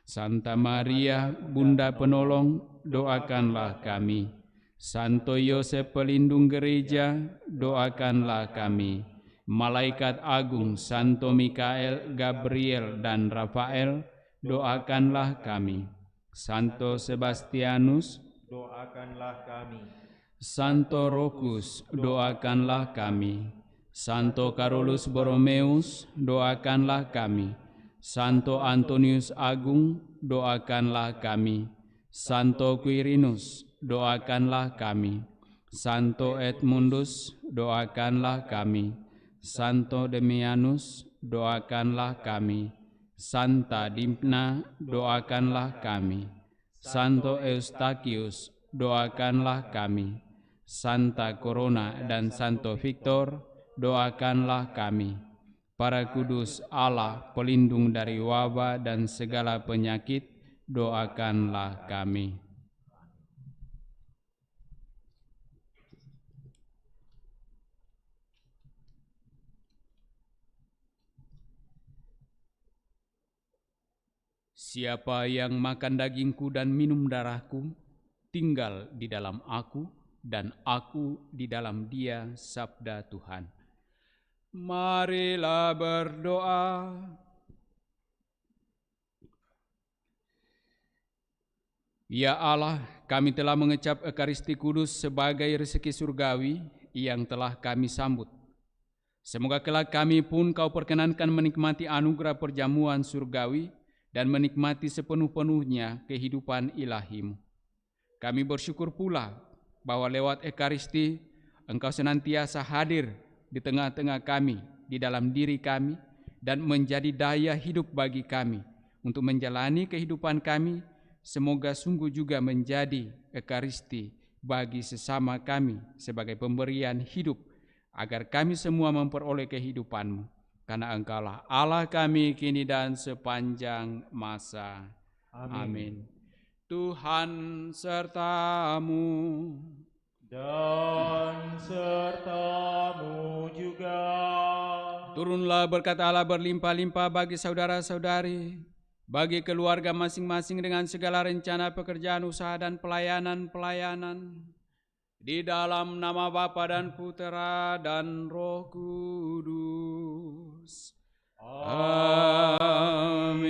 Santa Maria, Bunda Penolong, doakanlah kami. Santo Yosef pelindung gereja, doakanlah kami. Malaikat agung Santo Mikael, Gabriel, dan Rafael, doakanlah kami. Santo Sebastianus, doakanlah kami. Santo Rokus, doakanlah kami. Santo Carolus Borromeus, doakanlah kami. Santo Antonius Agung, doakanlah kami. Santo Quirinus, doakanlah kami. Santo Edmundus, doakanlah kami. Santo Demianus, doakanlah kami. Santa Dimna, doakanlah kami. Santo Eustachius, doakanlah kami. Santa Corona dan Santo Victor, doakanlah kami. Para kudus Allah, pelindung dari wabah dan segala penyakit, doakanlah kami. Siapa yang makan dagingku dan minum darahku, tinggal di dalam aku, dan aku di dalam dia, sabda Tuhan. Marilah berdoa. Ya Allah, kami telah mengecap Ekaristi Kudus sebagai rezeki surgawi yang telah kami sambut. Semoga kelak kami pun Kau perkenankan menikmati anugerah perjamuan surgawi dan menikmati sepenuh-penuhnya kehidupan ilahi-Mu. Kami bersyukur pula bahwa lewat Ekaristi Engkau senantiasa hadir di tengah-tengah kami, di dalam diri kami, dan menjadi daya hidup bagi kami untuk menjalani kehidupan kami. Semoga sungguh juga menjadi Ekaristi bagi sesama kami sebagai pemberian hidup, agar kami semua memperoleh kehidupan-Mu. Karena Engkaulah Allah kami kini dan sepanjang masa. Amin. Tuhan sertamu dan sertamu juga. Turunlah berkat Allah berlimpah-limpah bagi saudara-saudari, bagi keluarga masing-masing dengan segala rencana pekerjaan, usaha, dan pelayanan-pelayanan. Di dalam nama Bapa dan Putera dan Roh Kudus. Amin.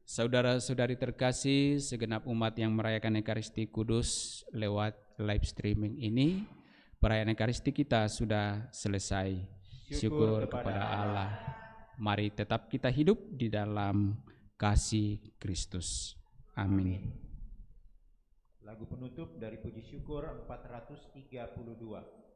Saudara-saudari terkasih, segenap umat yang merayakan Ekaristi Kudus lewat live streaming ini, perayaan Ekaristi kita sudah selesai. Syukur kepada Allah. Mari tetap kita hidup di dalam kasih Kristus. Amin. Lagu penutup dari Puji Syukur 432.